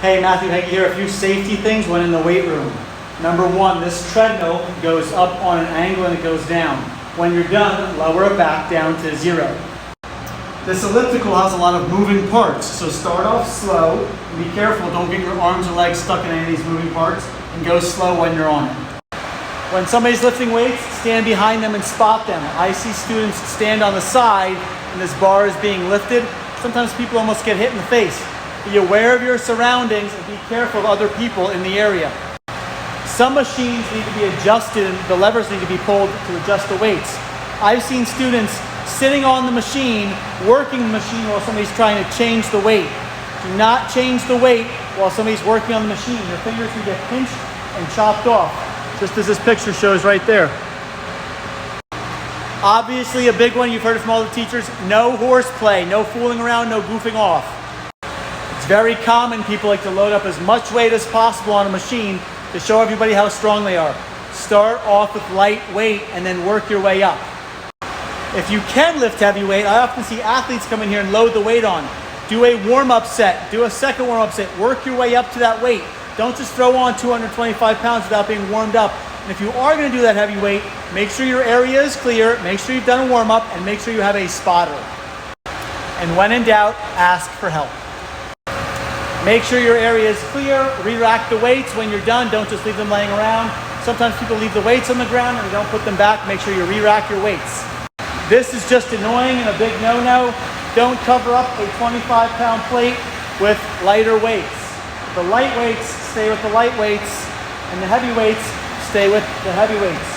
Hey, Matthew Henke here. A few safety things when in the weight room. Number one, this treadmill goes up on an angle and it goes down. When you're done, lower it back down to 0. This elliptical has a lot of moving parts, so start off slow and be careful. Don't get your arms or legs stuck in any of these moving parts, and go slow when you're on it. When somebody's lifting weights, stand behind them and spot them. I see students stand on the side and this bar is being lifted. Sometimes people almost get hit in the face. Be aware of your surroundings and be careful of other people in the area. Some machines need to be adjusted and the levers need to be pulled to adjust the weights. I've seen students sitting on the machine, working the machine while somebody's trying to change the weight. Do not change the weight while somebody's working on the machine. Your fingers will get pinched and chopped off, just as this picture shows right there. Obviously, a big one you've heard from all the teachers, no horseplay, no fooling around, no goofing off. It's very common, people like to load up as much weight as possible on a machine to show everybody how strong they are. Start off with light weight and then work your way up. If you can lift heavy weight, I often see athletes come in here and load the weight on. Do a warm-up set, do a second warm-up set, work your way up to that weight. Don't just throw on 225 pounds without being warmed up. And if you are going to do that heavy weight, make sure your area is clear, make sure you've done a warm-up, and make sure you have a spotter. And when in doubt, ask for help. Make sure your area is clear, re-rack the weights when you're done, don't just leave them laying around. Sometimes people leave the weights on the ground and they don't put them back. Make sure you re-rack your weights. This is just annoying and a big no-no. Don't cover up a 25-pound plate with lighter weights. The light weights stay with the light weights, and the heavy weights stay with the heavy weights.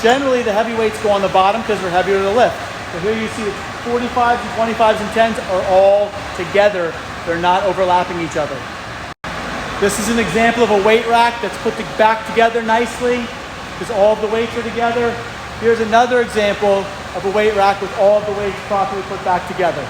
Generally, the heavy weights go on the bottom because they're heavier to lift. So here you see the 45s and 25s and 10s are all together. They're not overlapping each other. This is an example of a weight rack that's put back together nicely because all of the weights are together. Here's another example of a weight rack with all of the weights properly put back together.